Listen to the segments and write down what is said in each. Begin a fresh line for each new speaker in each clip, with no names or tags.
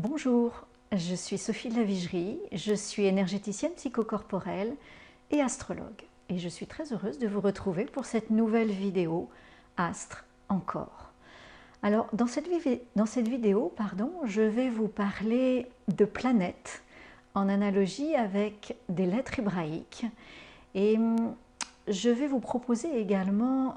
Bonjour, je suis Sophie de la Vigerie, je suis énergéticienne psychocorporelle et astrologue. Et je suis très heureuse de vous retrouver pour cette nouvelle vidéo Astre encore. Alors dans cette vidéo, je vais vous parler de planètes en analogie avec des lettres hébraïques. Et je vais vous proposer également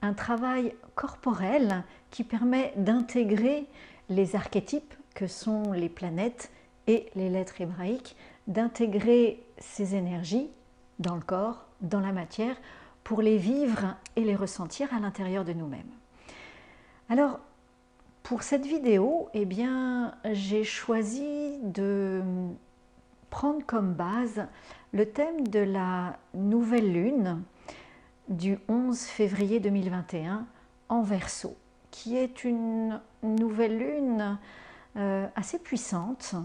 un travail corporel qui permet d'intégrer les archétypes que sont les planètes et les lettres hébraïques, d'intégrer ces énergies dans le corps, dans la matière, pour les vivre et les ressentir à l'intérieur de nous-mêmes. Alors, pour cette vidéo, j'ai choisi de prendre comme base le thème de la nouvelle lune du 11 février 2021 en Verseau, qui est une nouvelle lune assez puissante,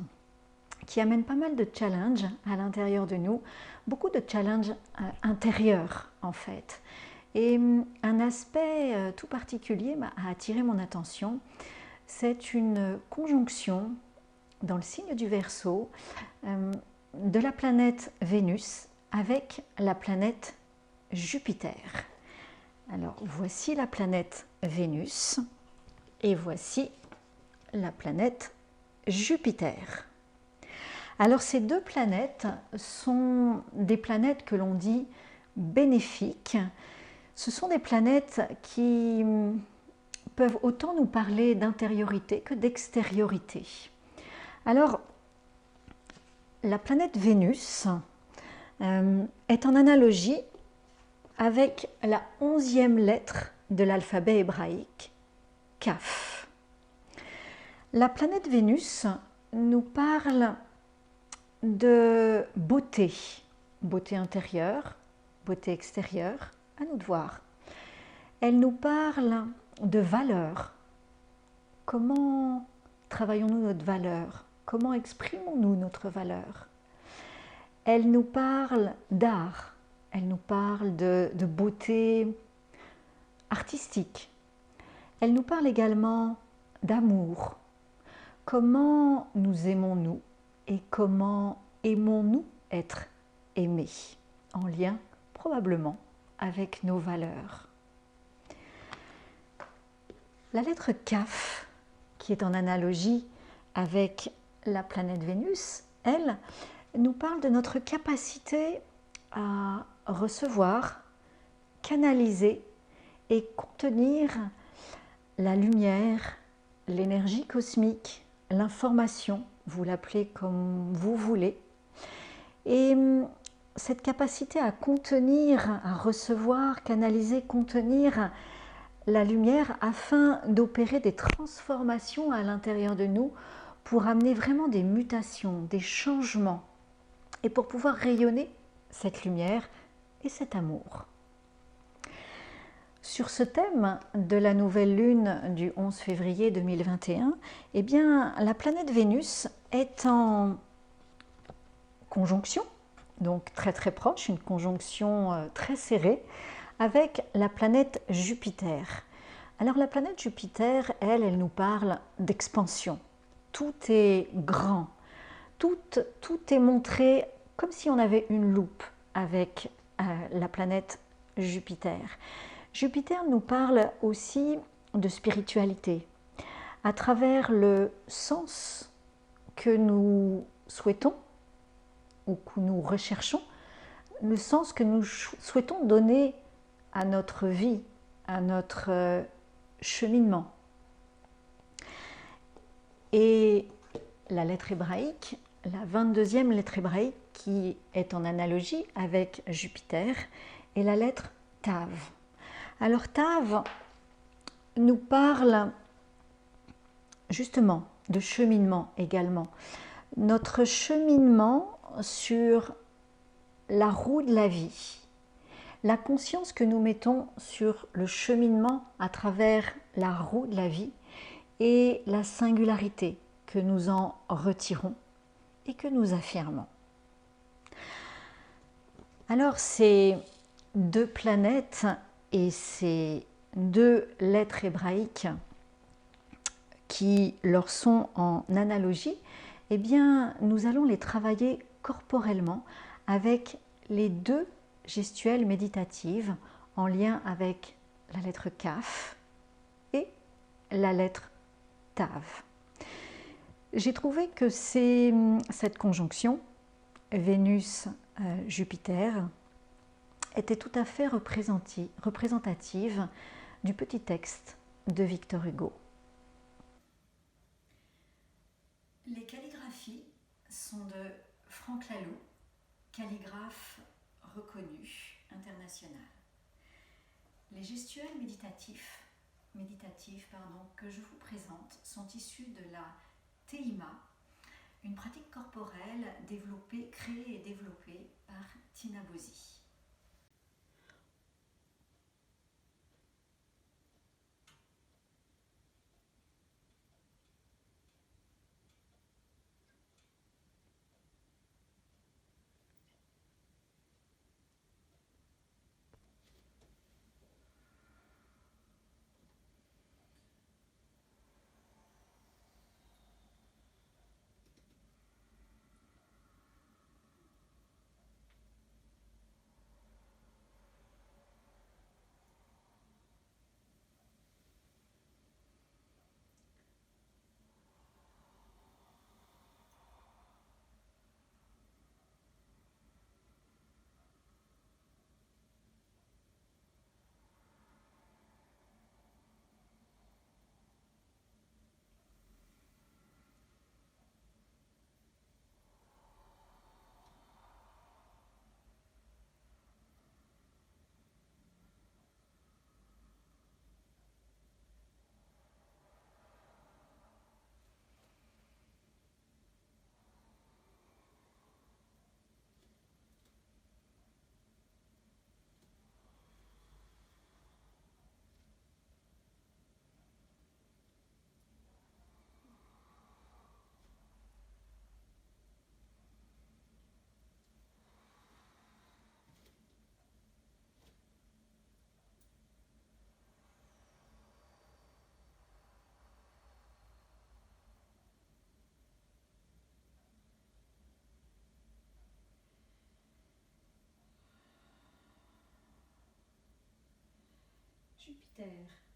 qui amène pas mal de challenges à l'intérieur de nous, beaucoup de challenges intérieurs en fait. Et un aspect tout particulier a attiré mon attention, c'est une conjonction dans le signe du Verseau de la planète Vénus avec la planète Jupiter. Alors voici la planète Vénus et voici la planète Jupiter. Alors ces deux planètes sont des planètes que l'on dit bénéfiques. Ce sont des planètes qui peuvent autant nous parler d'intériorité que d'extériorité. Alors la planète Vénus est en analogie avec la 11e lettre de l'alphabet hébraïque, Kaf. La planète Vénus nous parle de beauté, beauté intérieure, beauté extérieure, à nous de voir. Elle nous parle de valeur. Comment travaillons-nous notre valeur? Comment exprimons-nous notre valeur? Elle nous parle d'art, elle nous parle de beauté artistique. Elle nous parle également d'amour. Comment nous aimons-nous et comment aimons-nous être aimés, en lien probablement avec nos valeurs. La lettre Kaf, qui est en analogie avec la planète Vénus, elle nous parle de notre capacité à recevoir, canaliser et contenir la lumière, l'énergie cosmique, l'information, vous l'appelez comme vous voulez. Et cette capacité à contenir, à recevoir, canaliser, contenir la lumière afin d'opérer des transformations à l'intérieur de nous pour amener vraiment des mutations, des changements et pour pouvoir rayonner cette lumière et cet amour. Sur ce thème de la nouvelle lune du 11 février 2021, la planète Vénus est en conjonction, donc très très proche, une conjonction très serrée, avec la planète Jupiter. Alors la planète Jupiter, elle nous parle d'expansion. Tout est grand, tout est montré comme si on avait une loupe avec la planète Jupiter. Jupiter nous parle aussi de spiritualité, à travers le sens que nous souhaitons ou que nous recherchons, le sens que nous souhaitons donner à notre vie, à notre cheminement. Et la lettre hébraïque, la 22e lettre hébraïque qui est en analogie avec Jupiter, est la lettre Tav. Alors Tav nous parle justement de cheminement également. Notre cheminement sur la roue de la vie, la conscience que nous mettons sur le cheminement à travers la roue de la vie et la singularité que nous en retirons et que nous affirmons. Alors ces deux planètes et ces deux lettres hébraïques qui leur sont en analogie, eh bien, nous allons les travailler corporellement avec les deux gestuelles méditatives en lien avec la lettre Kaf et la lettre Tav. J'ai trouvé que cette conjonction Vénus-Jupiter était tout à fait représentative du petit texte de Victor Hugo. Les calligraphies sont de Franck Laloux, calligraphe reconnu, international. Les gestuels méditatifs que je vous présente sont issus de la Teima, une pratique corporelle créée et développée par Tina Bozzi. Jupiter